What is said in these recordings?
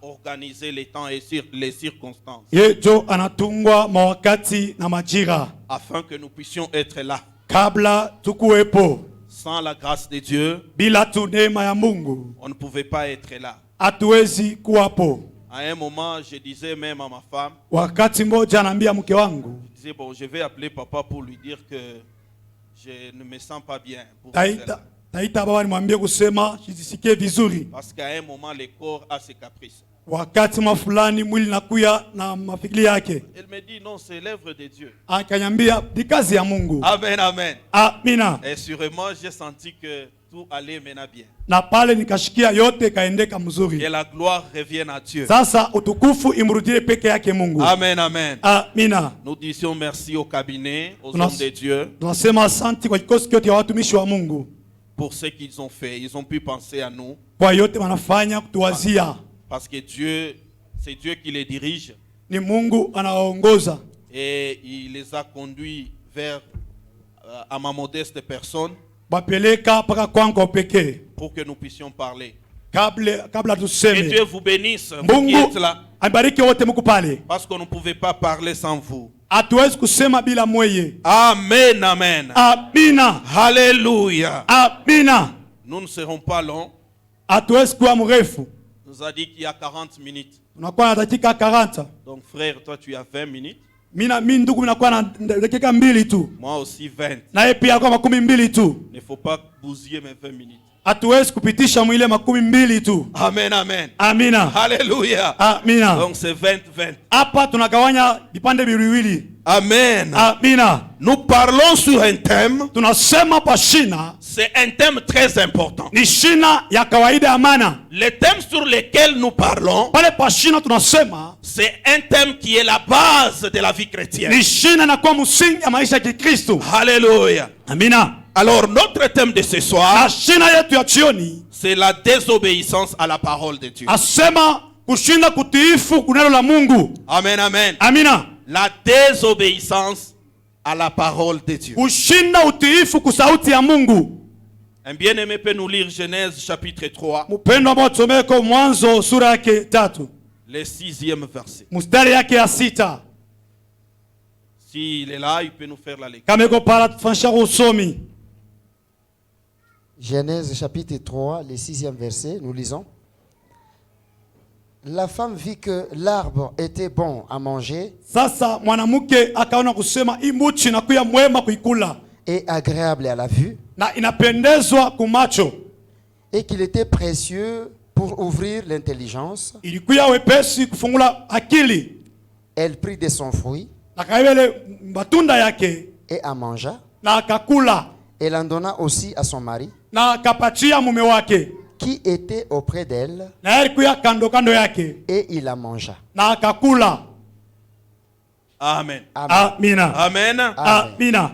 organiser les temps et les circonstances. Yejo anatungwa mawakati na majira. Afin que nous puissions être là. Kabla tukuwepo. Sans la grâce de Dieu, bila tu neema ya Mungu, on ne pouvait pas être là. Hatuwezi kuwapo. À un moment, je disais même à ma femme, wakati mmoja anaambia mke wangu, je disais bon, je vais appeler papa pour lui dire que je ne me sens pas bien pour taita baba nimwambie kusema sijisikie vizuri. Parce qu'à un moment le corps a ses caprices. Wakati fulani mwili nakuya na mafikiri yake. Elle me dit non, c'est l'œuvre de Dieu. Akaniambia ni kazi ya Mungu. Amen, amen. Amina. Et sûrement j'ai senti que tout allait maintenant bien. Na pale nikashikia yote kaendeka mzuri. Que la gloire revienne à Dieu. Sasa utukufu imrudie peke yake Mungu. Amen, amen. Amina. Nous disions merci au cabinet, aux hommes de Dieu. Tunasema asante kwa kikosi kyote ya watumishi wa Mungu. Pour ce qu'ils ont fait, ils ont pu penser à nous. Kwa yote wanafanya kutuwazia. Parce que Dieu, c'est Dieu qui les dirige. Ni Mungu anawaongoza. Et il les a conduits vers à ma modeste personne. Bapeleka paka kwangu pekee. Pour que nous puissions parler. Kabla tuseme. Que Dieu vous bénisse. Vous qui êtes là. Abariki wote mko pale. Parce qu'on ne pouvait pas parler sans vous. Hatuwezi kusema bila mweye. Amen, amen. Amina. Alléluia. Amina. Nous ne serons pas longs. Hatuwezi kuwa mrefu. Nous a dit qu'il y a 40 minutes. Tunakuwa na dakika 40. Donc frère, toi tu as 20 minutes. Mimi ndugu ninakuwa na dakika 2 tu. Moi aussi 20. Na yeye pia kwa 12 tu. Il ne faut pas bousiller mes 20 minutes. Hatuwezi kupitisha mwile 12 tu. Amen, amen. Amina. Alléluia. Amina. Donc c'est 20-20. Hapa tunagawanya vipande viwili. Amen. Amina. Nous parlons sur un thème. Tunasema pa shina. C'est un thème très important. Ni shina ya kawaida ya maana. Le thème sur lequel nous parlons, pale pa shina tunasema, c'est un thème qui est la base de la vie chrétienne. Ni shina na kwa msingi ya maisha ya Kikristo. Alléluia. Amina. Alors notre thème de ce soir, c'est la désobéissance à la parole de Dieu. Asema kushinda kutiifu kuneno la Mungu. Amen, amen. Amina. La désobéissance à la parole de Dieu. Kushinda utiifu kusauti ya Mungu. Un bien-aimé peut nous lire Genèse chapitre 3. Mpendwa mwatusomee kwa Mwanzo sura yake 3. Le 6e verset. Mstari yake ya 6. S'il est là, il peut nous faire la lecture. Kameko para tufanisha usomi. Genèse chapitre 3, le 6e verset, nous lisons. La femme vit que l'arbre était bon à manger. Sasa mwanamke akaona kusema imuchi na kuya mwema kuikula. Et agréable à la vue. Na inapendezwa kumacho. Et qu'il était précieux pour ouvrir l'intelligence. Ilikuya wepesi kufungula akili. Elle prit de son fruit. Na kaibele matunda yake. Et en mangea. Na akakula. Elle en donna aussi à son mari. Na akapatia mume wake. Qui était auprès d'elle. Na alikuya kando kando yake. Et il la mangea. Na akakula. Amen. Amina. Amen. Amina.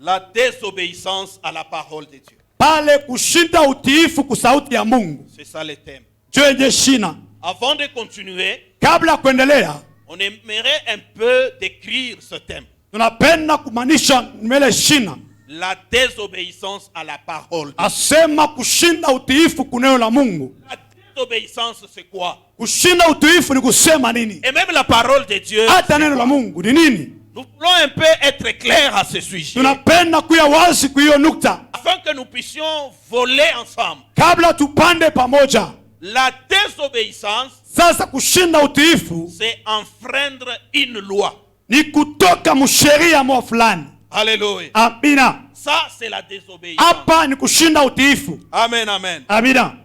La désobéissance à la parole de Dieu. Pale kushinda utiifu kusauti ya Mungu. C'est ça le thème. Tuenje shina. Avant de continuer, kabla kuendelea, on aimerait un peu décrire ce thème. Tunapenda kumanisha mbele shina. La désobéissance à la parole. Asema kushinda utiifu kuneno la Mungu. La désobéissance c'est quoi? Kushinda utiifu ni kusema nini? Et même la parole de Dieu. Hata neno la Mungu ni nini? Nous voulons un peu être clairs à ce sujet. Tunapenda kuya wazi kuyo nukta. Afin que nous puissions voler ensemble. Kabla tupande pamoja. La désobéissance, sasa kushinda utiifu, c'est enfreindre une loi. Ni kutoka msheria mwa fulani. Alléluia. Amina. Ça c'est la désobéissance. Hapa ni kushinda utiifu. Amen, amen. Amina.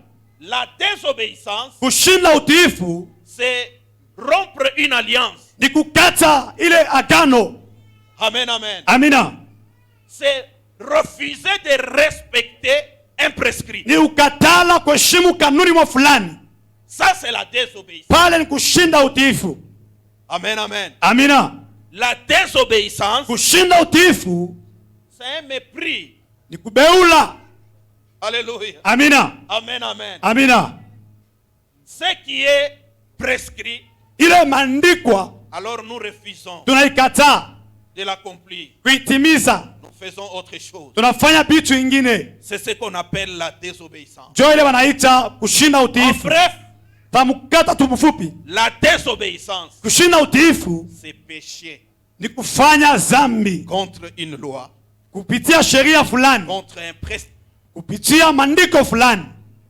La désobéissance, kushinda utiifu, c'est rompre une alliance. Ni kukata ile agano. Amen, amen. Amina. C'est refuser de respecter un prescrit. Ni ukatala kuheshimu kanuni mwa fulani. Ça c'est la désobéissance. Pale ni kushinda utiifu. Amen, amen. Amina. La désobéissance, kushinda utiifu, c'est un mépris. Ni kubeula. Alléluia. Amina. Amen, amen. Amina. Ce qui est prescrit, ile mandikwa, alors nous refusons tunaikata de l'accomplir. Kuitimiza. Nous faisons autre chose. Tunafanya vitu ingine. C'est ce qu'on appelle la désobéissance. Jo ile wanaita kushinda utiifu. En bref, Tamukata tu mfupi. La désobéissance, Kushinda utiifu c'est pécher ni kufanya zambi contre une loi, kupitia sheria fulani, contre un presque. kupitia maandiko fulani.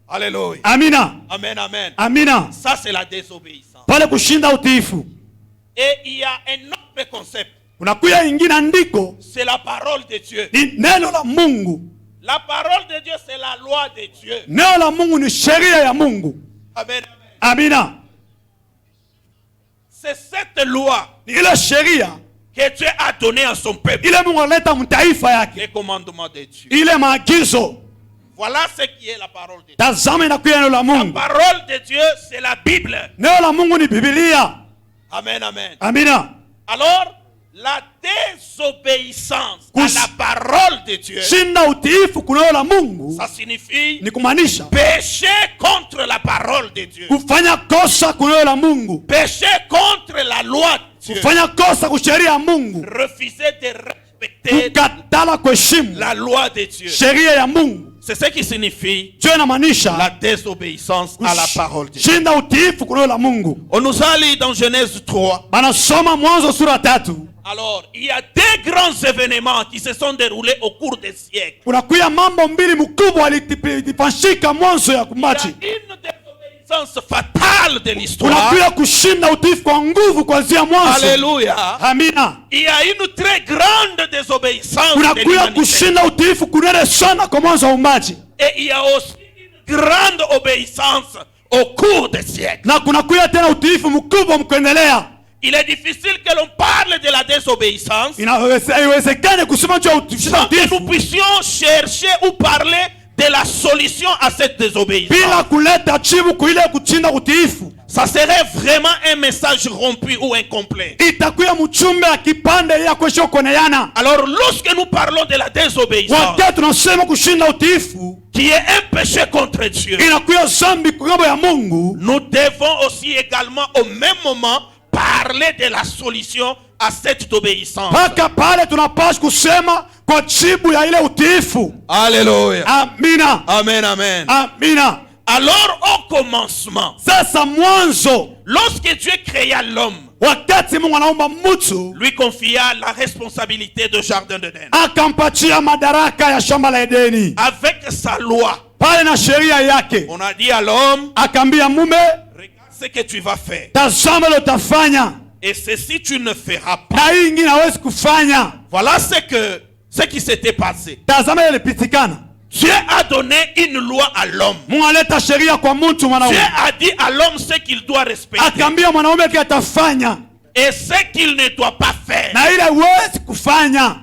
Alléluia. Amina. Amen, amen. Amina. Ça, c'est la désobéissance. Pale kushinda utiifu. Et il y a un autre concept. Kunakuya ingine andiko C'est la parole de Dieu. ni neno la Mungu. La parole de Dieu, c'est la loi de Dieu. Neno la Mungu ni sheria ya Mungu. Amen. Amina. C'est cette loi Ni ile sheria que Dieu a donnée à son peuple. ile Mungu aleta mtaifa yake. Les commandements de Dieu. Ile maagizo. Voilà ce qui est la parole de Dieu. Tazama inakuya neno la La Mungu. parole de Dieu, c'est la Bible. Neno la Mungu ni Biblia. Amen, amen. Amina. Alors, la désobéissance à Kus- la parole de Dieu, Shinda utiifu kuna neno la Mungu ça signifie ni kumaanisha pécher contre la parole de Dieu. kufanya kosa kuna neno la Mungu. Pécher contre la loi de Dieu. Kufanya kosa kusheria ya Mungu. Refuser de respecter Kukatala kuheshimu la loi de Dieu. sheria ya Mungu. C'est ce qui signifie Ndio inamaanisha la désobéissance à la parole de Dieu. shinda utiifu kuna neno la Mungu. On nous a lu dans Genèse 3. Banasoma Mwanzo sura 3. Alors, il y a deux grands événements qui se sont déroulés au cours des siècles. Kunakuya mambo mbili mkubwa alipashika mwanzo ya Il y a kumachi. une désobéissance fatale de l'histoire. Kunakuya kushinda utiifu kwa nguvu kuanzia mwanzo. Alléluia. Amina. Il y a une très grande désobéissance de Kunakuya l'humanité. kushinda utiifu kunene sana kwa mwanzo wa uumbaji. Et il y a aussi une grande obéissance au cours des siècles. Na kunakuya tena utiifu mkubwa mkuendelea. Il est difficile que l'on parle de la désobéissance Haiwezekani kusema juu ya sans que nous utiifu puissions chercher ou parler de la solution à cette désobéissance. bila kuleta jibu kuile kuchinda utiifu. Ça serait vraiment un message rompu ou incomplet. Itakuya mchumbe ya kipande ya kuesha kuoneana. Alors lorsque nous parlons de la désobéissance, Wakati tunasema kushinda utiifu qui est un péché contre Dieu, inakuya zambi kwa ngambo ya Mungu. nous devons aussi également au même moment parler de la solution à cette obéissance. Paka pale tunapaswa kusema kwa jibu ya ile utiifu. Alléluia. Amina. Amen, amen. Amina. Alors au commencement, Sasa mwanzo lorsque Dieu créa l'homme, wakati Mungu anaumba mtu lui confia la responsabilité de jardin d'Éden. akampatia madaraka ya shamba la Edeni. Avec sa loi, Pale na sheria yake on a dit à l'homme, akaambia mume, regarde ce que tu vas faire. tazama ile utafanya Et ceci tu ne feras pas. na hii ingine hawezi kufanya. Voilà ce qui s'était passé. Tazama ile ilipitikana. Dieu a donné une loi à l'homme. Mungu aleta sheria kwa mtu Dieu mwanaume, a dit à l'homme ce qu'il doit respecter akaambia mwanaume kile atafanya et ce qu'il ne doit pas faire. na ile huwezi kufanya.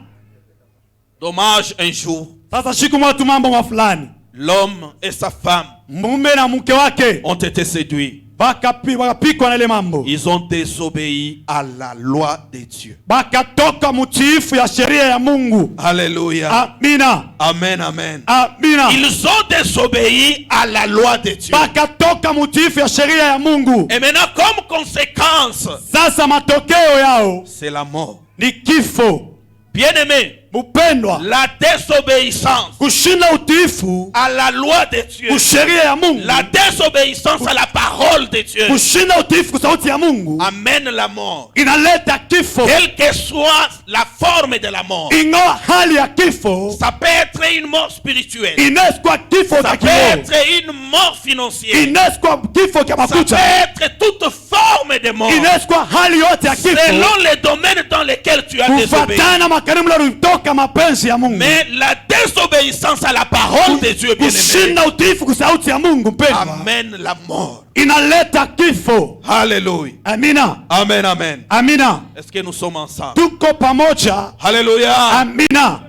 Dommage, un jour, Sasa siku moja mambo mafulani, l'homme et sa femme mume na mke wake ont été séduits. wakapikwa na ile mambo, Ils ont désobéi à la loi de Dieu. bakatoka mtiifu ya sheria ya Mungu. Alléluia. Amina. Amen, amen. Amina. Ils ont désobéi à la loi de Dieu. Bakatoka mtiifu ya sheria ya Mungu. Et maintenant, comme conséquence, Sasa matokeo yao c'est la mort. ni kifo. Bien-aimé, Mpendwa, la désobéissance kushinda utiifu à la loi de Dieu, kusheria ya Mungu, la désobéissance à la parole de Dieu kushinda utiifu sauti ya Mungu amène la mort. inaleta kifo. Quelle que soit la forme de la mort, Ingawa hali ya kifo ça peut être une mort spirituelle, inaweza kuwa kifo ça cha peut kiroho, être une mort financière, inaweza kuwa kifo cha ça peut makucha, être toute forme de mort, inaweza kuwa hali yote ya kifo selon les domaines dans lesquels tu as désobéi. kufatana makarimu na kutoka mapenzi ya Mungu. Mais la désobéissance à la parole de Dieu, bien-aimé, Kushinda utiifu kwa sauti ya Mungu mpendwa amène la mort. inaleta kifo. Alléluia. Amina. Amen, amen. Amina. Est-ce que nous sommes ensemble? Tuko pamoja. Alléluia. Amina.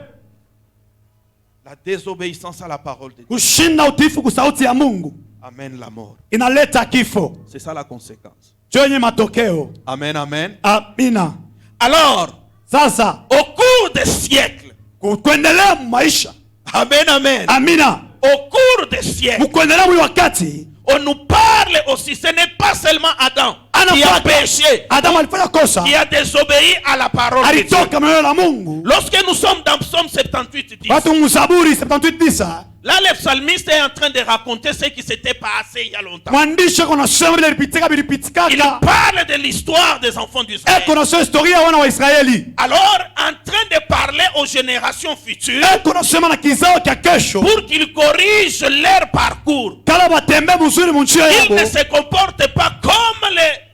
La désobéissance à la parole de Dieu Kushinda utiifu kwa sauti ya Mungu amène la mort. inaleta kifo. C'est ça la conséquence. Chenye matokeo. Amen, amen. Amina. Alors, Sasa au cours des siècles, kuendelea maisha. amen, amen. Amina. Au cours des siècles, Kuendelea mwi wakati on nous parle aussi, ce n'est pas seulement Adam qui a anafaka péché, Adamu alifanya kosa, qui a désobéi à la parole de Dieu. alitoka maneno la Mungu. Lorsque nous sommes dans Psaume 78, 10, Watu mzaburi 78:10. là le psalmiste est en train de raconter ce qui s'était passé il y a longtemps. Mwandishi konasema vile ilipitika Il bilipitikaka. parle de l'histoire des enfants d'Israël. Konasema historia wana wa Israeli. Alors, en train de parler aux générations futures Konasema na kizao cha kesho. pour qu'ils corrigent leur parcours. Kala batembe mzuri munjia Ils yabo. ne se comportent pas comme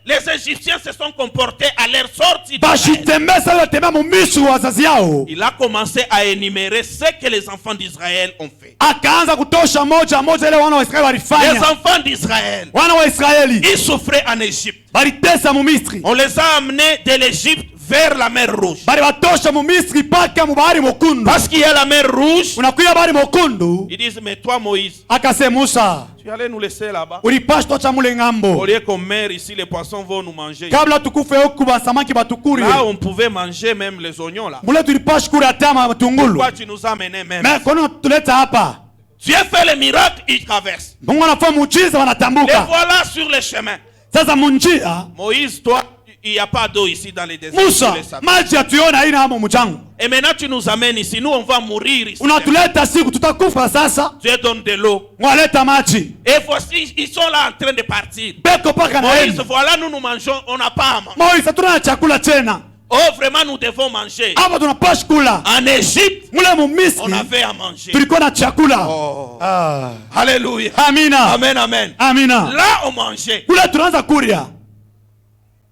les Égyptiens se sont comportés à leur sortie d'Israël. Bashitembeza batembe mu Misri wazazi yao. Il a commencé à énumérer ce que les enfants d'Israël ont fait. Akaanza kutosha moja moja ile wana wa Israeli Les walifanya. enfants d'Israël, Wana wa Israeli ils souffraient en Égypte. balitesa mu Misri. On les a amenés de l'Égypte vers la mer Rouge. Bali batosha mu Misri paka mu bahari mokundu. Parce qu'il y a la mer Rouge, Unakuya bahari mokundu. ils disent, mais toi Moïse, Akase Musa, tu allais nous laisser là-bas. ulipasha tocha mule Au ngambo. lieu qu'on meure ici, les poissons vont nous manger. Kabla tukufe huku basamaki batukuri. Là, on pouvait manger même les oignons là. Mule tulipasha kula tama matungulu. Pourquoi tu nous as amenés même? Mais kono tuleta hapa. Tu as fait le miracle, ils traversent. Mungu anafanya muujiza Les wanatambuka. voilà sur le chemin. Sasa munjia Moïse, toi, il n'y a pas d'eau ici dans les déserts. Musa, tu le savais. maji atuona haina hamo mchango. Et maintenant, tu nous amènes ici. Nous, on va mourir ici. Unatuleta siku tutakufa sasa. Tu donnes de l'eau. Mwaleta maji. Et voici, ils sont là en train de partir. Beko paka na Moïse, yenu. voilà, nous mangeons, on n'a pas à manger. Moïse hatuna na chakula tena. Oh, vraiment, nous devons manger. Hapa tunapasha kula. En Égypte, Mule mu on Misri avait à manger. tulikuwa na chakula. Oh. Ah. Alléluia. Amina. Amen, amen. Amina. Là, on mangeait. Kule tunaanza kuria.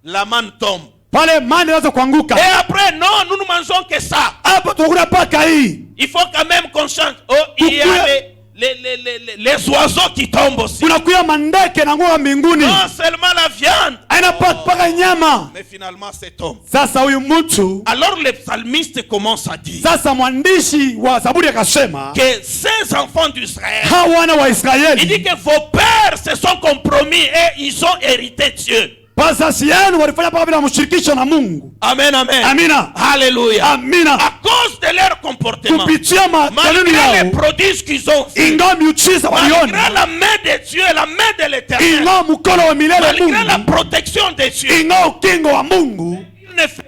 La manne tombe. Pale mani inaanza kuanguka. Et après, non, nous ne mangeons que ça. Hapa tunakula paka hii. Il faut quand même qu'on change. Oh, il y a les oiseaux qui tombent aussi. Kunakuya mandeke na nguo mbinguni. Non seulement la viande, Aina paka nyama. mais finalement cet homme. Sasa huyu mtu, Alors le psalmiste commence à dire sasa mwandishi wa Zaburi akasema, que ces enfants d'Israël, hawa wana wa il Israeli dit que vos pères se sont compromis et ils ont hérité Dieu. wazazi yenu walifanya paka bila mshirikisho na Mungu. Amen, amen. Amina. Alléluia. Amina. À cause de leur comportement, Kupitia maneno malgré les yao, prodiges qu'ils ont fait, ingawa miujiza malgré waliona, la main de Dieu, la main de l'Éternel, ingawa mkono wa milele wa malgré la Mungu, protection de Dieu, ingawa ukingo wa Mungu, il ne fait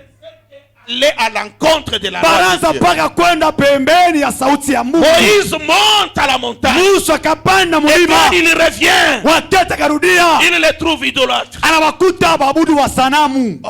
aller à l'encontre de la loi baraza de Dieu. paka kwenda pembeni ya sauti ya Mungu. Moïse monte à la montagne. Musa akapanda Et mulima, quand il revient, wakati akarudia, il les trouve idolâtres. anawakuta waabudu wa sanamu.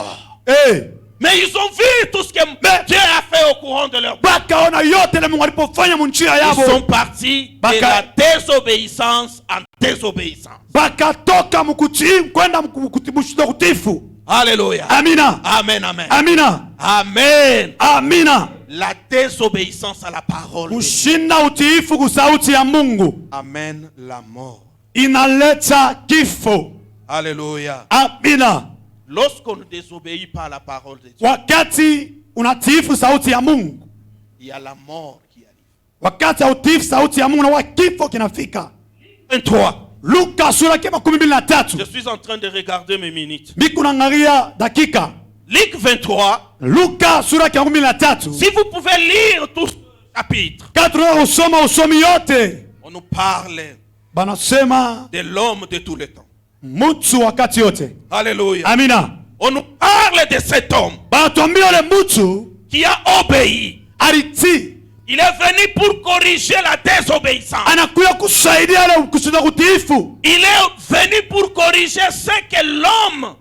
Mais ils ont vu tout ce que Dieu a fait au courant de leur vie. Bakaona yote na Mungu alipofanya munjia Ils sont yabo, partis de Baka- la désobéissance en désobéissance. bakatoka mkutii kwenda mkutifu. Alléluia. Amina. Amen, amen. Amina. Amen. Amina. La désobéissance à la parole de Dieu Kushinda utiifu kusauti ya Mungu amène la mort. inaleta kifo. Alléluia. Amina. Lorsqu'on ne désobéit pas à la parole de Dieu, Wakati unatiifu sauti ya Mungu, il y a la mort qui arrive. wakati hautiifu sauti ya Mungu na kifo kinafika. 23. Luka sura ya 23. Je suis en train de regarder mes minutes. Biku naangalia dakika. Luc 23. Luka sura ya 23. Si vous pouvez lire tout ce chapitre, 4 heures usoma usomi yote. on nous parle Banasema de l'homme de tous les temps. mtu wakati yote. Alléluia. Amina. On nous parle de cet homme Banatuambia yule mtu qui a obéi. alitii. Il est venu pour corriger la désobéissance. Anakuya kusaidia ile kushinda kutiifu. Il est venu pour corriger ce que l'homme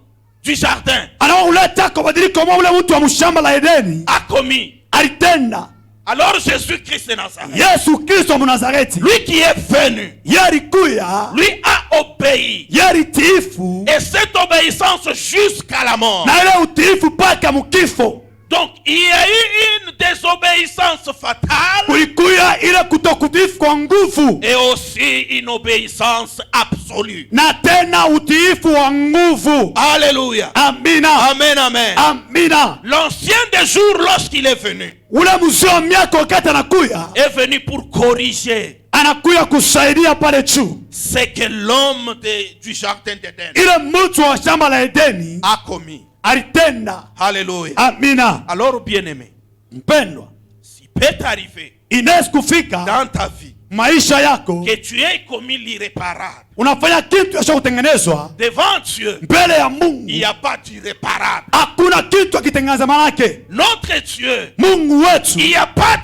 du jardin Anauleta kubadilika kama ule mtu wa mshamba la Edeni a commis. alitenda. Alors Jésus-Christ de Nazareth, Yesu Kristo wa Nazareti, lui qui est venu, yeye alikuya, lui a obéi. yeye alitiifu, Et cette obéissance jusqu'à la mort. na ile utiifu paka mkifo. Donc il y a eu une désobéissance fatale Kulikuya ile kutokutiifu kwa nguvu, et aussi une obéissance absolue. na tena utiifu wa nguvu. Alléluia. Amina. Amen, amen. Amina. L'ancien des jours, lorsqu'il est venu, Ule mzee wa miaka wakati anakuya, est venu pour corriger anakuya kusaidia pale juu ce que l'homme du jardin d'Éden ile mtu wa shamba la Edeni a commis. alitenda. Alléluia. Amina. Alors, bien-aimé, Mpendwa, si peut arriver inaweza kufika dans ta vie maisha yako que tu aies commis l'irréparable. unafanya kitu yasha kutengenezwa Devant Dieu, mbele ya Mungu, il n'y a pas d'irréparable. hakuna kitu akitengeneza manake. Notre Dieu, Mungu wetu il n'y a pas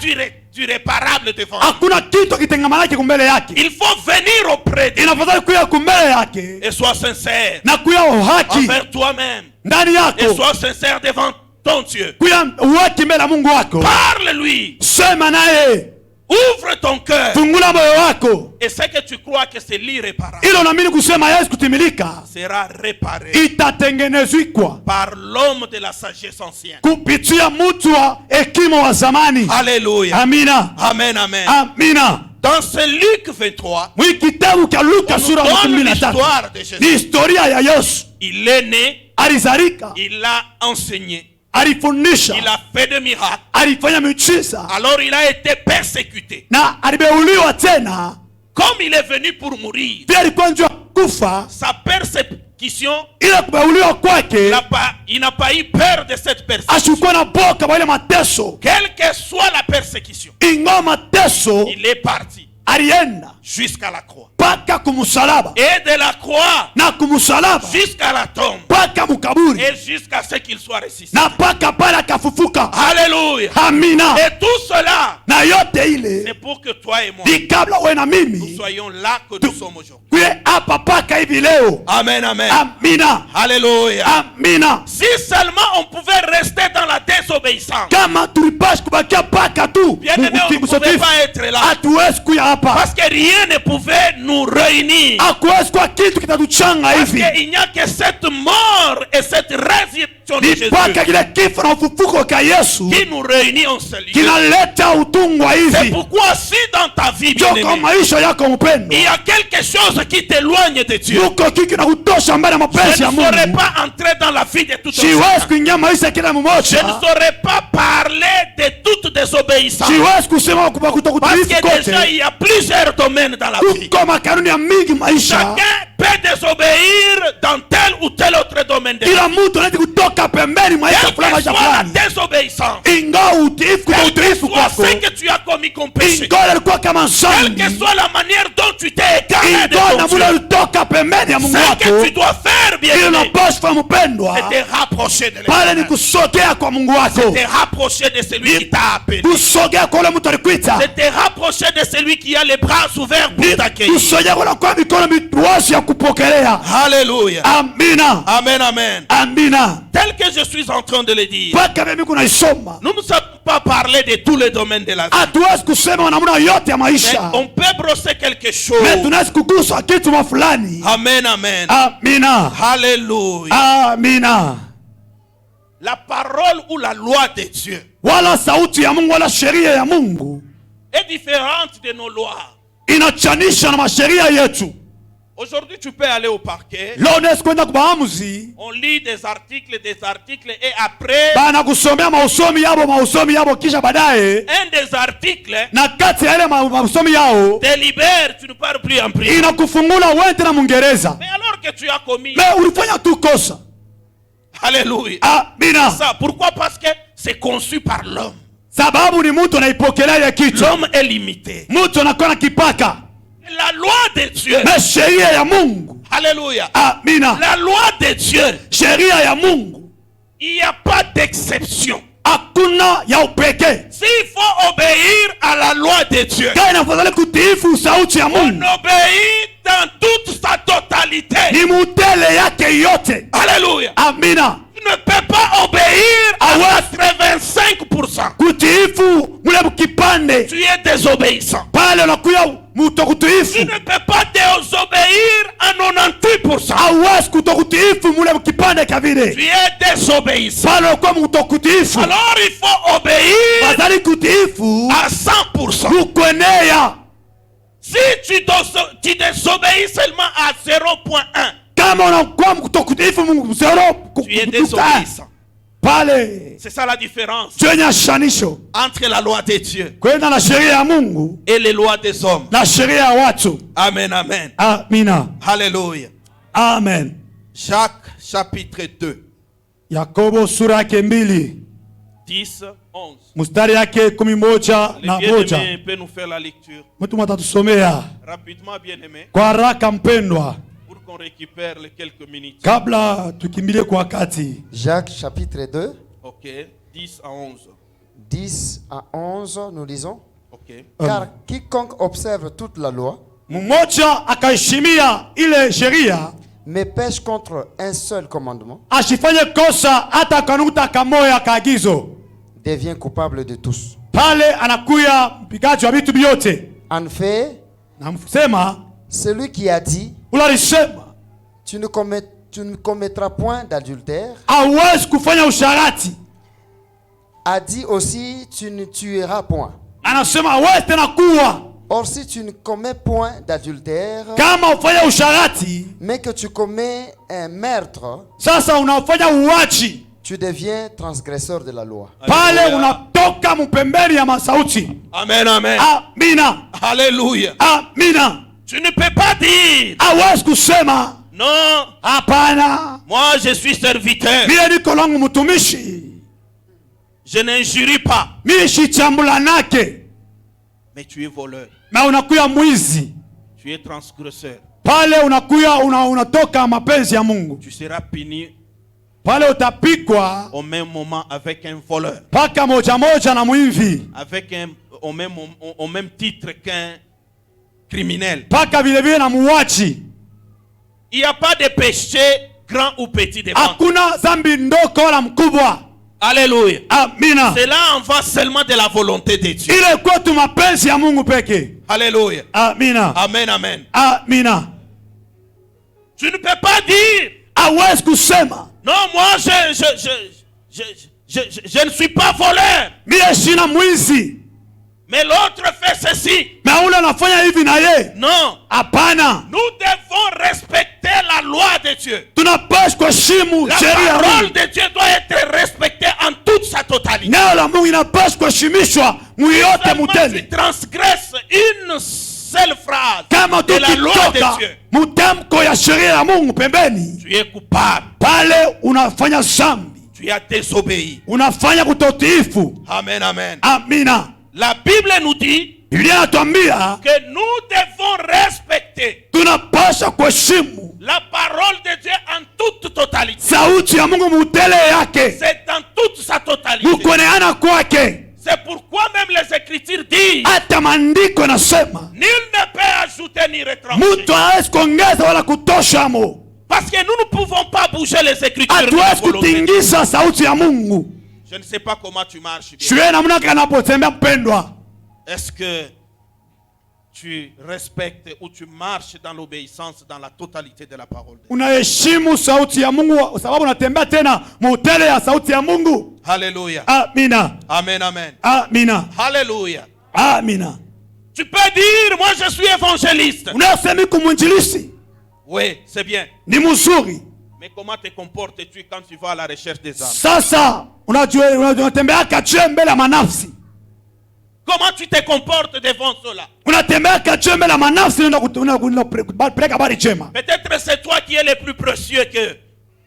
d'irréparable devant lui. hakuna kitu akitengeneza manake kumbele yake. Il faut venir auprès de lui Inafadhali kuya kumbele yake et sois sincère na kuya uhaki envers toi-même ndani et yako, sois sincère devant ton Dieu. kuya uhaki mbele ya Mungu wako. Parle-lui, Sema naye, ouvre ton cœur fungula moyo wako, et ce que tu crois que c'est l'irréparable ilo naamini kusema Yesu kutimilika sera réparé itatengenezwikwa par l'homme de la sagesse ancienne. kupitia mtu wa hekima wa zamani. Alléluia. Amina, Amen, amen. amina. Dans ce Luc 23, Mwi kitabu cha Luka on nous sura ya donne 13 l'histoire de ni Jésus. historia ya Yesu. Il est né, Alizalika, il a enseigné, alifundisha, il a fait des miracles. alifanya miujiza Alors il a été persécuté. na alibeuliwa tena. Comme il est venu pour mourir, Pia alikuwa njoo kufa, sa persécution, ila kubeuliwa kwake il n'a pas eu peur de cette persécution. ashukua na boka kwa ile mateso. Quelle que soit la persécution, Ingawa mateso, il est parti alienda jusqu'à la croix. mpaka kumusalaba, Et de la croix na kumusalaba jusqu'à la tombe. mpaka mukaburi, Et jusqu'à ce qu'il soit ressuscité. na mpaka pale akafufuka. Alléluia. Amina. Et tout cela, Na yote ile c'est pour que toi et moi, ni kabla wewe na nous mimi soyons là que nous sommes aujourd'hui. kuye hapa paka hivi leo. Amen, amen. Amina, Alléluia. amina. Si seulement on pouvait rester dans la désobéissance, Kama tulipashi kubakia paka tu bien aimé, on ne pouvait pas être là. hatuwezi kuya hapa, Parce que rien ne pouvait nous réunir. hakuwezi kuwa kitu kitatuchanga Parce hivi. qu'il n'y a que cette mort et cette résurrection de Ni Jésus paka kile kifo na ufufuko ka Yesu qui nous réunit en ce lieu. kinaleta utungwa C'est hivi. pourquoi si dans ta vie, Joko bien-aimé, maisha yako mpendo, il y a quelque chose qui t'éloigne de Dieu, yuko kiki na kutosha mbele ya je mapenzi ya ne saurais Mungu, pas entrer dans la vie de tout siwezi homme. kuingia maisha ya kila Je ne mmoja, saurais pas parler de toute désobéissance. siwezi kusema kwa Parce kutokutilifu que déjà, kote. il y a plusieurs domaines dans la vie. Kuko makanuni ya mingi maisha, Chacun peut désobéir dans tel ou tel autre domaine de la kila vie. mtu anaweza kutoka pembeni maisha Quelle fulani que maisha soit la fulani, désobéissance, ingawa utiifu kwa quel que utiifu soit kwako, ce que tu as commis comme péché, ingawa alikuwa kama quelle que zambi, soit la manière dont tu t'es égaré de ingawa ton namuna Dieu, ulitoka pembeni ya Mungu ce que wako, tu dois faire, bien ili aimé, unapaswa kuwa mpendwa c'est te rapprocher de pale ni l'Éternel. kusogea kwa Mungu wako, Te rapprocher de celui qui t'a appelé. kusogea kwa ule mtu alikuita, C'est te rapprocher de celui qui a les bras ouverts pour t'accueillir. kusogea kwa mikono miwazi ya kupokelea. Alléluia. Amina, Amen, amen. amina. Tel que je suis en train de le dire, Mpaka mimi kunaisoma, nous ne sommes pas parler de tous les domaines de la vie. hatuwezi kusema namna yote ya Mais maisha, on peut brosser quelque na chose. tunaweza kugusa kitu fulani. Amen, amen. Amina, Alléluia. amina. La parole ou la loi de Dieu Wala sauti ya Mungu wala sheria ya Mungu est différente de nos lois. inachanisha na masheria yetu. Aujourd'hui, tu peux aller au parquet. Leo unaweza kwenda kwa maamuzi, On lit des articles, et après, bana kusomea mausomi yabo, kisha baadaye un des articles na kati ya ile mausomi yao te libère, tu ne pars plus en prison. inakufungula uende na Mwingereza. Mais alors que tu as commis, Me ulifanya tu kosa. alléluia. Amina. Ça, pourquoi? Parce que c'est conçu par l'homme. Sababu ni mtu anaipokelea ile kitu. L'homme est limité. Mtu anakuwa na kipaka. La loi de Dieu. Na sheria ya Mungu. Alléluia. Amina. La loi de Dieu. Sheria ya Mungu. Il n'y a pas d'exception. Hakuna ya upekee. S'il faut obéir à la loi de Dieu, Kana afadhali kutiifu sauti ya on Mungu. obéit dans toute sa totalité. Ni mutele yake yote. Alléluia. Amina. Tu ne peux pas obéir à 85%. Kutiifu mule kipande. Tu es désobéissant. Pale unakuya Tu mutokutiifu. ne peux pas désobéir à 98%. Hauwezi kutokutiifu mule kipande kavile. Tu es désobéissant. Pale unakuwa mutokutiifu. Alors il faut obéir Fadhali kutiifu à 100%. kukwenea. Si tu désobéis seulement à 0.1, Kama unakuwa kutokutiifu Mungu zero tu es désobéissant. pale C'est ça la différence chenye shanisho entre la loi de Dieu kwenda na sheria ya Mungu et les lois des hommes. na sheria ya watu. Amen, amen. Amina, Alléluia. amen. Jacques chapitre 2. Yakobo sura yake 2. 10, 11. mstari yake 11 Les na bien-aimés moja. peuvent nous faire la lecture. Mtu matatusomea Rapidement, bien-aimés, kwa haraka mpendwa, pour qu'on récupère les quelques minutes. kabla tukimbilie kwa wakati. Jacques chapitre 2, Ok, 10 à 11. 10 à 11, nous lisons. Ok. Car quiconque observe toute la loi, Mmoja akaheshimia ile sheria, mais pêche contre un seul commandement, asifanye kosa hata kanuta kamoya kaagizo, devient coupable de tous. pale anakuya mpigaji wa vitu vyote. En fait, Na msema celui qui a dit ule alisema tu ne commettras point d'adultère, hauwezi kufanya usharati, a dit aussi tu ne tueras point. anasema hauwezi tena kuwa. Or si tu ne commets point d'adultère, Kama ufanya usharati, mais que tu commets un meurtre, sasa unafanya uwachi, tu deviens transgresseur de la loi. pale Alléluia. unatoka mpembeni ya masauti. Amen, amen. Amina, Alléluia. amina. Tu ne peux pas dire, Hawezi kusema non, hapana, moi je suis serviteur. mie niko langu mtumishi, Je n'injurie pas. mie shichambulanake. Mais tu es voleur. Na unakuya mwizi, Tu es transgresseur. pale unakuya unatoka mapenzi ya Mungu, Tu seras puni pale utapikwa au même moment avec un voleur. paka moja moja na mwivi, Au même titre qu'un criminel. paka vile vile na muwachi. Il n'y a pas de péché grand ou petit devant. Hakuna zambi ndoko wala mkubwa. Alléluia. Amina. Cela en va seulement de la volonté de Dieu. Ile kwetu mapenzi ya Mungu peke. Alléluia. Amina. Amen, amen. Amina. Tu ne peux pas dire, Hawezi kusema non, moi je ne suis pas voleur. mie sina mwizi, Mais l'autre fait ceci. na ule anafanya hivi na ye. Non. Hapana, Nous devons respecter la loi de Dieu. tunapaswa kuheshimu La sheria ya parole Mungu. de Dieu doit être respectée en toute sa totalité. Neno la Mungu inapaswa kuheshimishwa muyote Seulement tu mutende. transgresses une seule phrase Kama de la loi tukitoka de Dieu, mutamko ya sheria ya Mungu pembeni, tu es coupable. pale unafanya zambi, Tu as désobéi. unafanya kutotiifu. Amen, amen. Amina. La Bible nous dit Biblia inatuambia que nous devons respecter tunapaswa kuheshimu la parole de Dieu en toute totalité. sauti ya Mungu mutele yake, C'est dans toute sa totalité. mukuoneana kwake. C'est pourquoi même les Écritures disent Hata maandiko nasema nul ne peut ajouter ni retrancher. mtu hawezi kuongeza wala kutosha mo, Parce que nous ne pouvons pas bouger les Écritures. de la hatuwezi volonté. kutingisa sauti ya Mungu. Je ne sais pas comment tu marches bien. Shwe namna kanapotembea mpendwa, Est-ce que tu respectes ou tu marches dans l'obéissance, dans la totalité de la parole de Dieu? unaheshimu sauti ya Mungu sababu unatembea tena mutele ya sauti ya Mungu. Alléluia. Amina. Amen, amen. Amina. Alléluia. Amina. Tu peux dire, moi je suis évangéliste. Unasema kumwinjilisi Oui, c'est bien. ni mzuri. Mais comment te comportes-tu quand tu vas à la recherche des âmes? Sasa unatembea kachie mbele ya manafsi, Comment tu te comportes devant cela? unatembea kachie mbele ya manafsi, unapeleka habari chema. Peut-être c'est toi qui es le plus précieux qu'eux.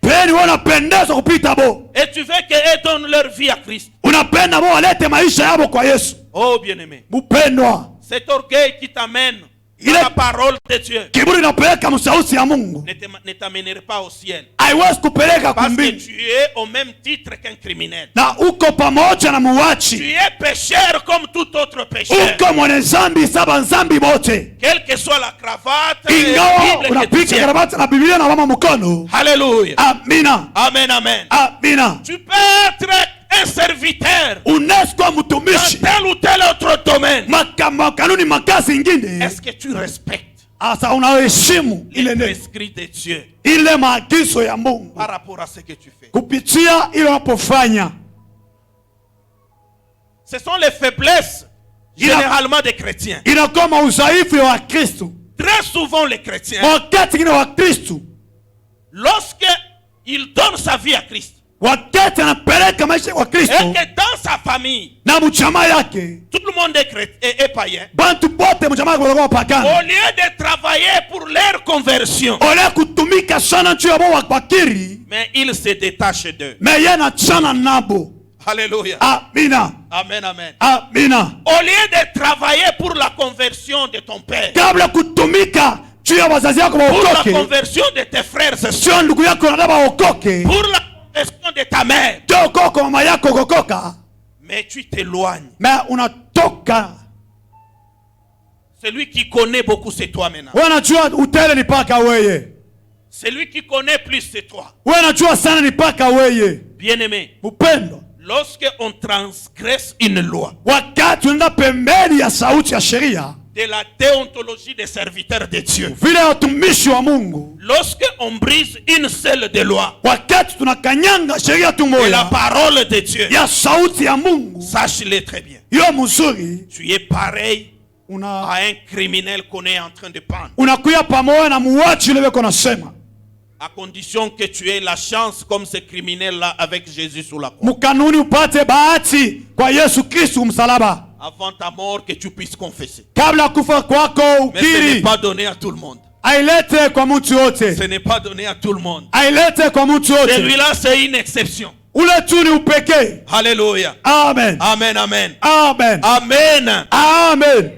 Peni wewe unapendezwa kupita bo, Et tu veux qu'eux donnent leur vie à Christ. unapenda bo walete maisha yao kwa Yesu. Oh bien-aimé, Mpendwa, cet orgueil qui t'amène Il dans est- la parole de Dieu kiburi inapeleka msauti ya Mungu, ne t'amènerait pas au ciel. haiwezi kupeleka Parce que kumbini, tu es au même titre qu'un criminel. na uko pamoja na Tu muwachi, es pécheur comme tout autre pécheur. uko mwenye zambi saba nzambi bote. Quelle que soit la cravate et la Ingawa Bible que tu unapika tiens. karabati na Biblia na mama mkono. Alléluia. Amina. Amen, amen. Amina. Tu peux être un serviteur Unaweza kuwa dans mtumishi tel ou tel autre domaine. makanuni makazi ingine. Est-ce que tu respectes Asa unaheshimu les ile prescrits de Dieu ile maagizo ya Mungu par rapport à ce que tu fais? kupitia ile unapofanya. Ce sont les faiblesses généralement des chrétiens. Inakuwa maudhaifu ya Wakristo. Très souvent les chrétiens, Wakati ingine Wakristo lorsque il donne sa vie à Christ wakati anapeleka maisha kwa et Kristo que dans sa famille na mchama yake, tout le monde est païen, bantu bote mchama yake wanakuwa au pagani. lieu de travailler pour leur conversion, Ole kutumika sana juu ya wao wakiri, mais il se détache d'eux. meye na chana nabo. Alléluia. Amina. Amen, amen. Amina. Au lieu de travailler pour la conversion de ton père, Kabla kutumika juu ya wazazi wako pour la waokoke, conversion de tes frères et sio sœurs, ndugu yako na waokoke, pour la conversion de ta mère, ndio koko mama yako kuokoka, mais tu t'éloignes. mais unatoka. Celui qui connaît beaucoup, c'est toi maintenant. Wewe unajua utele ni paka weye. Celui qui connaît plus, c'est toi. Wewe unajua sana ni paka weye. Bien-aimé, Upendo. lorsque on transgresse une loi Wakati unaenda pembeni ya sauti ya sheria, de la déontologie des serviteurs de Dieu, vile watumishi wa Mungu, lorsque on brise une seule des lois wakati tunakanyanga sheria tu de la moja parole de Dieu, ya sauti ya Mungu, sache-le très bien. hiyo mzuri, Tu es pareil una à un criminel qu'on est en train de pendre, unakuya pamoja na muwachi ile beko nasema, à condition que tu aies la chance comme ce criminel-là avec Jésus sous la croix. mkanuni upate bahati kwa Yesu Kristo msalaba, Avant ta mort, que tu puisses confesser. kabla ya kufa kwako Mais ce n'est ukiri, pas donné à tout le monde. ailete kwa mtu yote, Ce n'est pas donné à tout le monde. ailete kwa mtu yote. Celui-là, c'est une exception. Ule tu ni upekee. Alléluia. Amen. Amen, amen. Amen. Amen. Amen.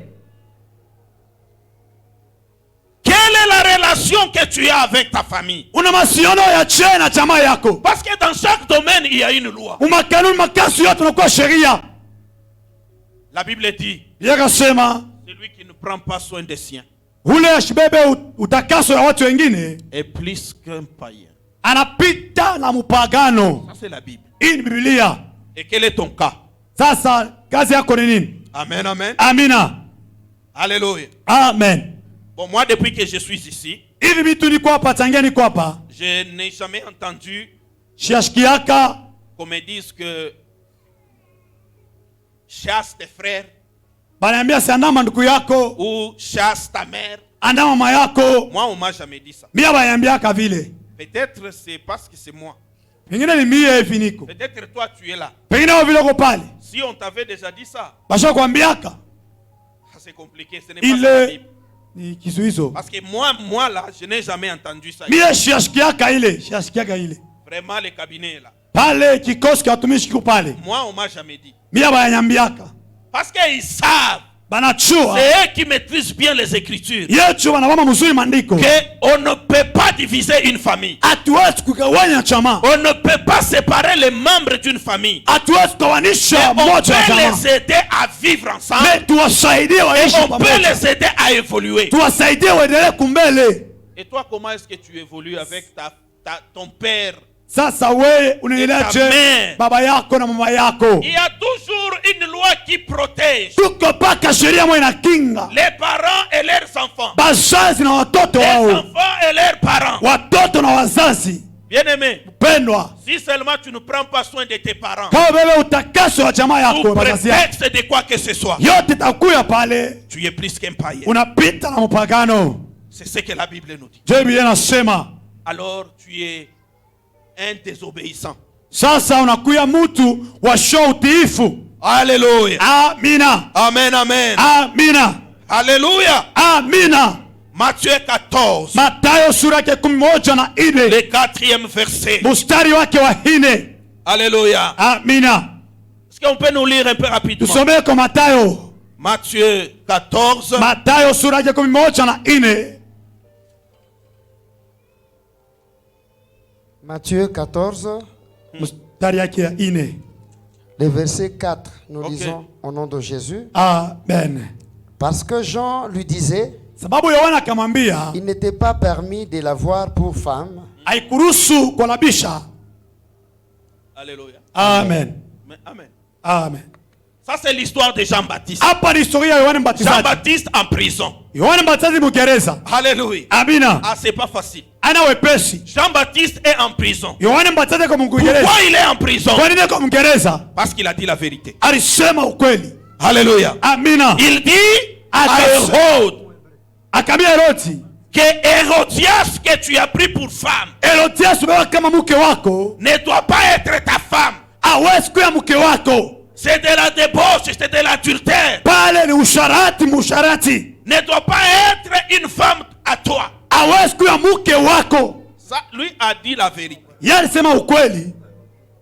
Quelle est la relation que tu as avec ta famille? Una masiono ya chena chama yako. Parce que dans chaque domaine, il y a une loi. Umakanuni makasu yote unakuwa sheria. La Bible dit, Yakasema celui qui ne prend pas soin des siens ule ashibebe utakaso ya watu wengine est plus qu'un païen. anapita na mupagano. Ça, c'est la Bible. Hii ni Biblia. Et quel est ton cas? Sasa kazi yako ni nini? Amen, amen. Amina. Alléluia. Amen. Bon, moi, depuis que je suis ici, Hivi vitu niko hapa tangia niko hapa. je n'ai jamais entendu Shiashikiaka qu'on me dise que chasse tes frères baniambia si andama ndugu yako, ou chasse ta mère. andama mama yako. Moi, on m'a jamais dit ça. Mia baniambiaka vile. Peut-être c'est parce que c'est moi. Pengine ni mie hivi niko. Peut-être toi, tu es là. Pengine wao vile uko pale. Si on t'avait déjà dit ça, Basha kuambiaka ça, c'est compliqué. Ce n'est pas ça la ile Bible. ni kizuizo. Parce que moi là, je n'ai jamais entendu ça. Mie shiashikiaka ile. Vraiment, le cabinet est là. Pale kikosi cha watumishi kiko pale. Moi, on m'a jamais dit. Mia baniambiaka. Parce qu'ils savent, Banachua. c'est eux qui maîtrisent bien les Écritures, Yetu wanawama mzuri maandiko. qu'on ne peut pas diviser une famille. Hatuwezi kugawanya chama. On ne peut pas séparer les membres d'une famille. Hatuwezi kugawanisha On moja ya peut chama. les aider à vivre ensemble. Mais tuwasaidie waishi On peut pamoja. les aider à évoluer. Tuwasaidie waendelee kumbele. Et toi, comment est-ce que tu évolues avec ton père? Sasa wewe unaendeleaje Amen. baba yako na mama yako? Il y a toujours une loi qui protège Tuko paka sheria moja na kinga les parents et leurs enfants. bazazi na watoto Les wao, enfants et leurs parents. watoto na wazazi. Bien-aimé, Pendwa, si seulement tu ne prends pas soin de tes parents, kama wewe utakaso wa jamaa yako sous bazazi yako, prétexte de quoi que ce soit, yote takuya pale, tu es plus qu'un païen. unapita na mpagano. C'est ce que la Bible nous dit. Biblia inasema Alors tu es un désobéissant. sasa unakuya mtu wa show utiifu. Alléluia. Amina. Amen, amen. Amina. Alléluia. Amina. Matthieu 14, Mathayo sura yake 11:4 le 4e verset. mstari wake wa 4. Alléluia. Amina. Est-ce qu'on peut nous lire un peu rapidement? Tusomee kwa Mathayo. Matthieu 14, Mathayo sura yake 11:4. Matthieu 14, Mstari yake ya 4. le verset 4, nous Ok. lisons au nom de Jésus. Amen. Parce que Jean lui disait, Sababu Yohana akamwambia il n'était pas permis de l'avoir pour femme. haikuruhusu kualabisha. Alléluia. Amen. Mais amen. Amen. Ça, c'est l'histoire de Jean-Baptiste. Hapa ni historia ya Yohana Mbatizaji. Jean-Baptiste en prison. Yohana Mbatizaji Mgereza. Alléluia. Amina. Ah, c'est pas facile. Ana wepesi. Jean-Baptiste est en prison. Yohana Mbatizaji kwa Mgereza. Pourquoi il est en prison? Kwa nini kwa Mgereza? Parce qu'il a dit la vérité. Alisema ukweli. Alléluia. Amina. Il dit à Akasema. Hérode Akamwambia Herodi, que Hérodias que tu as pris pour femme Herodias wewe kama mke wako, ne doit pas être ta femme. hawezi kuwa mke wako. C'est de la débauche, c'est de l'adultère. Pale ni usharati, musharati. Ne doit pas être une femme à toi. Hawezi kuwa mke wako. Ça, lui a dit la vérité. Yeye alisema ukweli.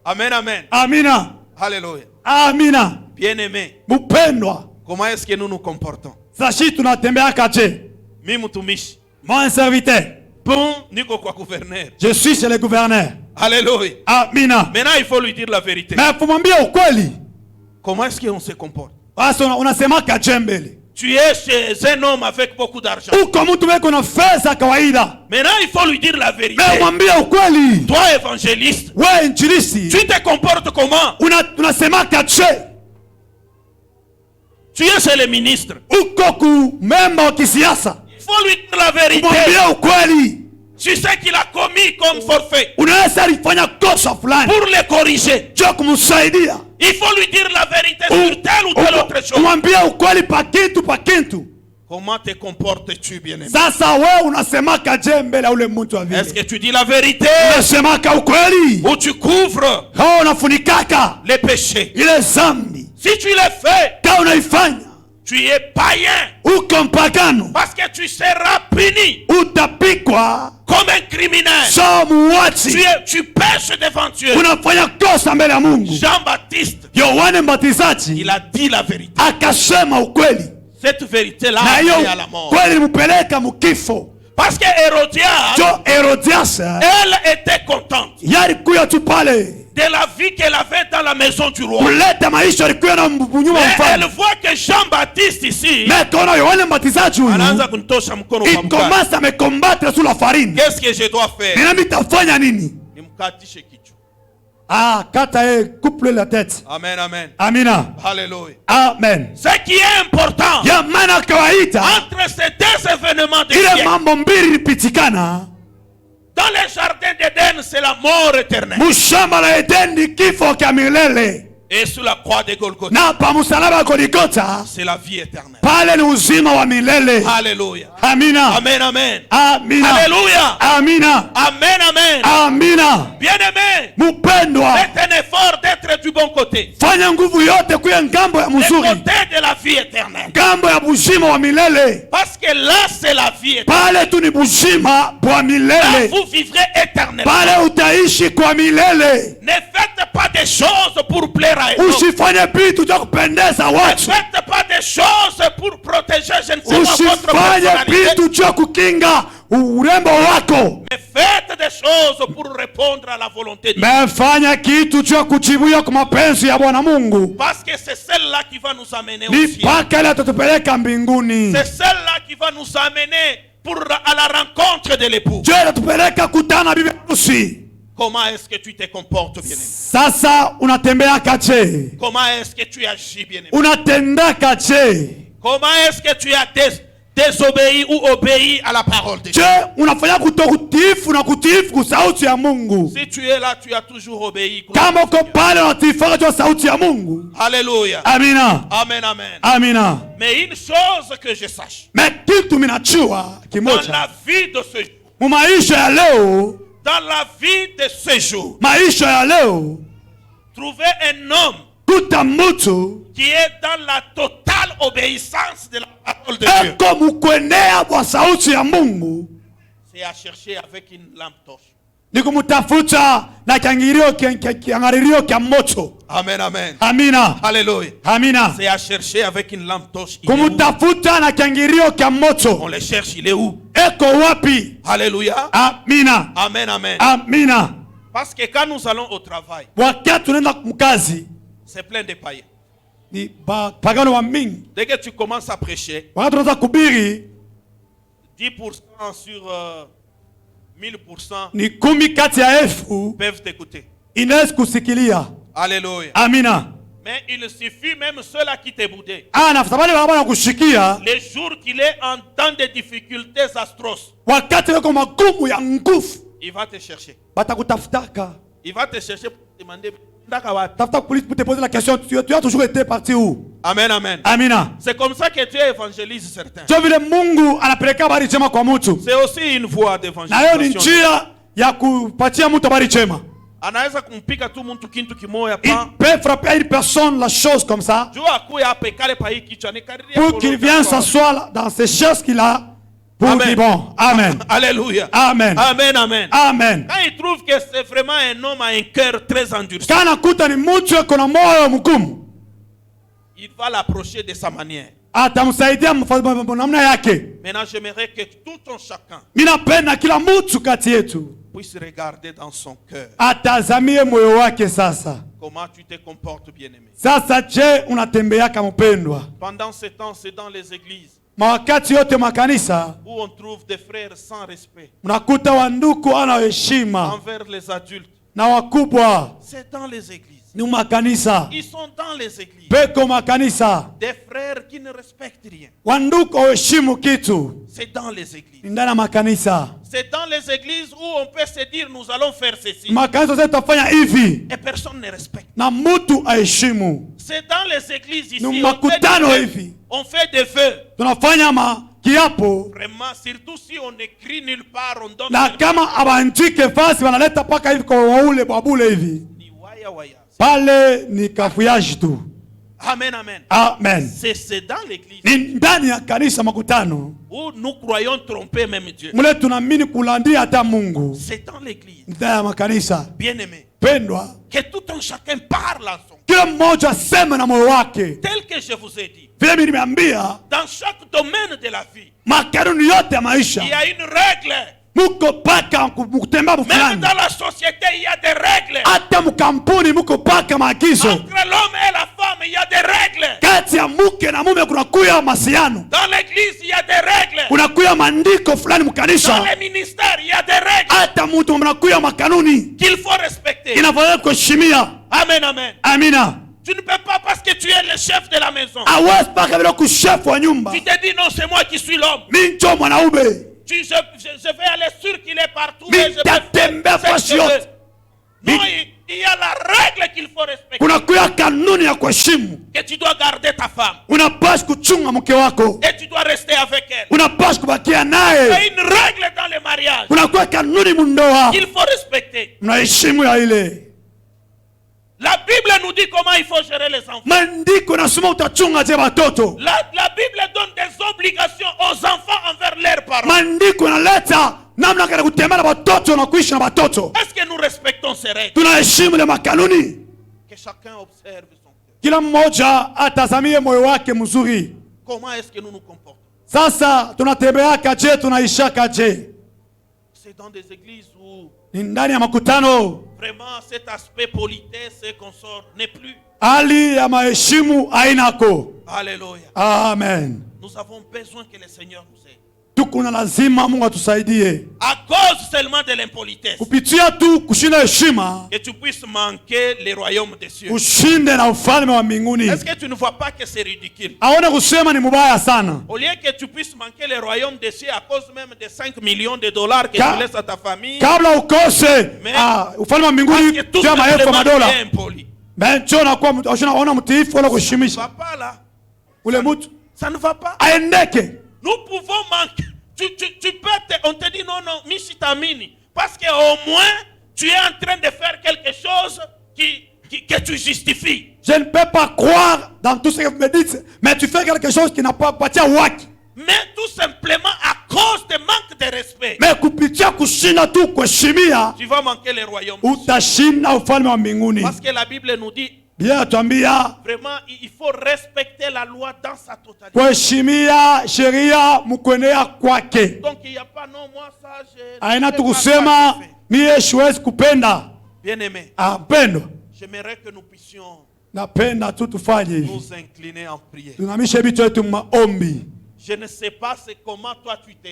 Amen, amen. Amina. Alléluia. Amina. Bien-aimé, Mpendwa, comment est-ce que nous nous comportons? sashi tunatembea kaje. Mimi mtumishi. Moi un serviteur. Bon, niko kwa gouverneur. Je suis chez le gouverneur. Alléluia. Amina. Maintenant, il faut lui dire la vérité. Mais kumwambia ukweli. Comment est-ce qu'on se comporte? Basi unasema kaje mbele. Tu es chez un homme avec beaucoup d'argent. Uko mtu weko na pesa kawaida. Maintenant, il faut lui dire la vérité. Mais mwambia ukweli. Toi, évangéliste, Wewe injilisti. tu te comportes comment? Unasema kaje. Tu es chez le ministre. Uko ku memba wa kisiasa. Il faut lui dire la vérité. Mwambia ukweli. Tu sais qu'il a commis comme forfait. Unaweza alifanya kosa fulani. Pour le corriger, Je kumsaidia. il faut lui dire la vérité sur telle ou telle autre chose. Mwambia ukweli pa kitu. Comment te comportes-tu, bien-aimé? Sasa wewe unasema kaje mbele ya ule mtu wa vile. Est-ce que tu dis la vérité Unasema ka ukweli. ou tu couvres Kama unafunikaka les péchés? ile zambi. Si tu le fais, Kama unaifanya tu es païen uko mpagano. parce que tu seras puni Utapikwa comme un criminel. sawa muwachi. Tu pêches devant Dieu. Unafanya kosa mbele ya Mungu. Jean-Baptiste, Yohane Mbatizaji il a dit la vérité. akasema ukweli. Cette vérité-là Na a hiyo amené à la mort. kweli mpeleka mukifo. Parce que Hérodiade, Jo Herodias elle était contente yalikuya tu pale de la vie qu'elle avait dans la maison du roi. kuleta maisha alikuya na nyuma Mais elle mfalme. voit que Jean-Baptiste ici Mais kona Yohane Mbatizaji huyu anaanza kunitosha mkono kwa il mkate. commence à me combattre sous la farine. Qu'est-ce que je dois faire? Nina mitafanya nini? Nimkatishe kichwa. Kata couple la tête. Amen, amen. Amina. Alléluia. Amen. Ce qui est important Ya maana kawaida entre ces deux événements de ile siècle, mambo mbili ilipitikana dans le jardin d'Éden, c'est la mort éternelle. mushamba la Edeni, kifo cha milele, Et sur la croix de Golgotha, na pa msalaba wa Golgotha c'est la vie éternelle. pale ni uzima wa milele. Alléluia. Amina. Amen, amen. Amina. Alléluia. Amina. Amen, amen. Amina. Bien-aimé, Mpendwa, faites un effort d'être du bon côté. fanya nguvu yote kuya ngambo ya Le mzuri, côté de la vie éternelle. ngambo ya buzima wa milele. Parce que là, c'est la vie éternelle. Pale tu ni buzima bwa Là, milele, vous vivrez éternellement. pale utaishi kwa milele. Ne faites pas des choses pour plaire à eux. Usifanye vitu vya kupendeza Ne watu, faites pas des choses pour protéger, je ne sais pas, votre usifanye personnalité. vitu vya kukinga urembo wako, Mais faites des choses pour répondre à la volonté de Dieu. mefanya kitu cha kujibuia kwa mapenzi ya Bwana Mungu. Parce que c'est celle-là qui va nous amener au Ni ciel. mpaka ile atatupeleka mbinguni. C'est celle-là qui va nous amener à la rencontre de l'époux. Je atatupeleka kutana bibi harusi. Comment est-ce que tu te comportes, bien-aimé? Sasa unatembea kaje? Comment est-ce que tu agis, bien-aimé? Unatenda kaje? Comment est-ce que tu as désobéi ou obéi à la parole de Dieu? Je unafanya kutokutifu na kutifu kwa sauti ya Mungu. Si tu es là, tu as toujours obéi. Kama uko pale unatifaka kwa sauti ya Mungu. Alléluia. Amina. Amen, amen. Amina. Mais une chose que je sache, Mais kitu minachua dans kimoja. la vie de ce jour, Mu maisha ya leo, dans la vie de ce jour, maisha ya leo, trouver un homme kuta mtu qui est dans la totale obéissance de la parole de Dieu, eko mukwenea kwa sauti ya Mungu c'est à chercher avec une lampe torche. ni kumtafuta na kiangalirio kya moto. Amen, amen. Amina. Alléluia. Amina. C'est à chercher avec une lampe torche. Il est où? Kumtafuta na kiangalirio kya On moto. le cherche, il est où? Eko wapi? Alléluia. Amina. Amen, amen. Amina. Parce que quand nous allons au travail, Wakati tunaenda mkazi c'est plein de païens. ni pagano wa mingi. Dès que tu commences à prêcher, Wakati tunaanza kubiri 10% sur 1000% ni 10 kati ya 1000 peuvent t'écouter. inaweza kusikilia. Alléluia. Amina. Mais il suffit même ceux-là qui te boudent. Na sababu barabara kushikia Les jours qu'il est en temps de difficultés atroces, wakati wako magumu ya nguvu il va te chercher. batakutafutaka. Il va te chercher pour te demander ndaka wapi? Tafuta police pour te poser la question, tu as toujours été parti où? Amen, amen. Amina. C'est comme ça que Dieu évangélise certains. Jo vile Mungu anapeleka habari njema kwa mtu. C'est aussi une voie Na hiyo ni d'évangélisation. njia ya kupatia mtu habari njema. Anaweza kumpika tu mtu kintu kimoya Il pa peut frapper à une personne la chose comme ça jua akuya hapa ikale pa hii kichwa ni kariria pour qu'il vienne s'asseoir dans ces choses qu'il a pour Amen. dire bon. Amen. Alléluia. Amen. Amen, amen. Amen. Quand il trouve que c'est vraiment un homme à un cœur très endurci, Kana kuta ni mtu eko na moyo mgumu, il va l'approcher de sa manière. atamsaidia namna yake. Maintenant, j'aimerais que tout un chacun Minapenda kila mtu kati yetu puisse regarder dans son cœur atazamie moyo wake sasa. comment tu te comportes, bien-aimé. Sasa je, unatembeaka mpendwa? Pendant ce temps, c'est dans les églises Mawakati yote makanisa où on trouve des frères sans respect mnakuta wanduku ana heshima envers les adultes. na wakubwa. C'est dans les églises. Ni makanisa Ils sont dans les églises. peko makanisa, Des frères qui ne respectent rien. wanduku heshimu kitu C'est dans les églises. ni ndani ya makanisa. C'est dans les églises où on peut se dire nous allons faire ceci. Makanisa zote tutafanya hivi Et personne ne respecte. na mtu aheshimu. C'est dans les églises ici. Ni On fait, makutano des hivi vœux. On fait des vœux. tunafanya kiapo, Vraiment, surtout si on écrit nulle part, on donne. na kama abandike fasi wanaleta paka hivi kwa waule babule hivi, Ni waya waya. pale ni kafuyaji tu. Amen, amen. Amen. C'est dans l'église Ni ndani ya kanisa makutano où nous croyons tromper même Dieu. mule tunaamini kulandia hata Mungu. C'est dans l'église, Ndani ya makanisa bien-aimé, pendwa, que tout un chacun parle en son cœur. kila mmoja aseme na moyo wake. Tel que je vous ai dit, Vile mimi nimeambia, dans chaque domaine de la vie, makanuni yote ya maisha il y a une règle. muko paka kutembea Même fulani, dans la société, il y a des règles. hata mkampuni muko paka maagizo. Entre l'homme et la femme, il y a des règles. Kati ya mke na mume kunakuya masiano, Dans l'église, il y a des règles. kunakuya maandiko fulani Dans mkanisa, les ministères, il y a des règles hata mtu mnakuya makanuni qu'il faut respecter. inafaa kuheshimia. Amen, amen. Amina. Tu ne peux pas parce que tu es le chef de la maison. Awezi paka bila kushefu wa nyumba, Tu te dis non, c'est moi qui suis l'homme. mi njo mwanaume, Je vais aller circuler partout. Et je vais nitatembea faire fasi ce que je veux. yote. Non, il y a la règle qu'il faut respecter. Kunakuya kanuni ya kuheshimu. Que tu dois garder ta femme. Unapaswa kuchunga mke wako, Et tu dois rester avec elle. unapaswa kubakia Il y naye. a une règle dans le mariage Kunakuwa kanuni mundoa, qu'il faut respecter. mnaheshimu ya ile La Bible nous dit comment il faut gérer les enfants. maandiko. Nasoma utachunga je watoto. La Bible donne des obligations aux enfants envers leurs parents. Maandiko yanaleta namna kana kutembea na watoto na kuishi na watoto. Est-ce que nous respectons ces règles? Tunaheshimu ile makanuni. Que chacun observe son cœur. Kila mmoja atazamie moyo wake mzuri. Comment est-ce que nous nous comportons? Sasa tunatembeaka je, tunaishaka je? C'est dans des églises où Ni ndani ya makutano vraiment cet aspect politesse et consort n'est plus. hali ya maheshimu ainako. Alléluia. Amen. Nous avons besoin que le Seigneur nous aide. Tuko na lazima Mungu atusaidie À cause seulement de l'impolitesse, kupitia tu kushinda heshima, que tu puisses manquer le royaume des cieux. ushinde na ufalme wa mbinguni. Est-ce que tu ne vois pas que c'est ridicule? Aone kusema ni mubaya sana. Au lieu que tu puisses manquer le royaume des cieux à cause même de 5 millions de dollars que Ka- tu laisses à ta famille, Kabla ukose Mais- ufalme wa parce mbinguni que tout tia maelfu ya simplement tu madola, es impoli. bencho nakuwa unaona mtiifu wala Ça ne kuheshimisha va pas là. ule mtu Ça ne va pas. aendeke. Nous pouvons manquer. Tu peux on te dit non, non, Mishitamini. Parce qu'au moins, tu es en train de faire quelque chose que tu justifies. Je ne peux pas croire dans tout ce que vous me dites, mais tu fais quelque chose qui n'a pas patia waki. Mais tout simplement à cause de manque de respect, Mais kupitia kushinda tu kuheshimia, tu vas manquer le royaume. utashinda ufalme wa mbinguni. Parce que la Bible nous dit, Bia tuambia vraiment, il faut respecter la loi dans sa totalité. kuheshimia sheria mkuenea kwake. Donc il n'y a pas, non, moi ça, Aina je tu ne sais kusema pas ce que je fais. mie siwezi kupenda. Bien-aimé, Apendo, j'aimerais que nous puissions napenda tu tufanye hivi. nous incliner en prière. Tunamishe vitu yetu maombi. Je ne sais pas comment toi tu te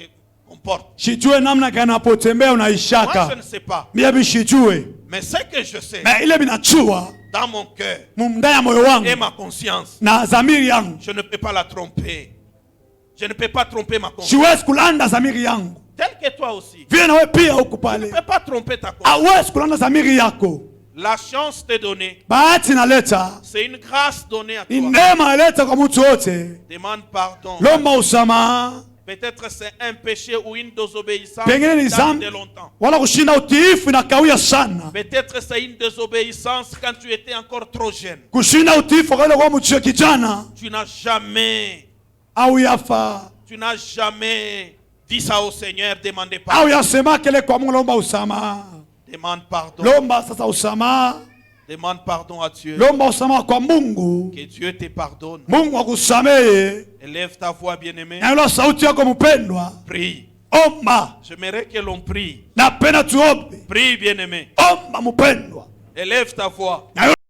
comportes. Shijue namna gani unapotembea Moi, je unaishaka. ne sais pas. Mie bishijue. Mais ce que je sais, Na ile binachua dans mon cœur mundani ya moyo wangu et ma conscience, na zamiri yangu. je ne peux pas la tromper. Je ne peux pas tromper ma conscience. Siwezi kulanda zamiri yangu. Tel que toi aussi. Vile nawe pia huku Tu ne pale. peux pas tromper ta conscience. Hawezi kulanda zamiri yako. La chance t'est donnée. Bahati naleta. C'est une grâce donnée à Ni toi. neema aleta kwa mtu wote. Demande pardon. Lomba usamaha. Peut-être c'est un péché ou une désobéissance Pengine ni qui date zambi de longtemps. wala kushinda utiifu inakawia sana. Peut-être c'est une désobéissance quand tu étais encore trop jeune. Kushinda utiifu wakati kwa mtu kijana Tu n'as jamais, au yafa. tu n'as jamais Dis ça au Seigneur, demandez pardon. au yasema kele kwa Mungu, lomba usamaha. Demande pardon. Lomba sasa usamaha. Demande pardon à Dieu. Lomba usamaha kwa Mungu. Que Dieu te pardonne. Mungu akusamehe. Élève ta voix, bien-aimé. Na ilo sauti yako mpendwa. Prie. Omba. J'aimerais que l'on prie. Napenda tuombe. Prie, bien-aimé. Omba mpendwa. Élève ta voix. Na ilo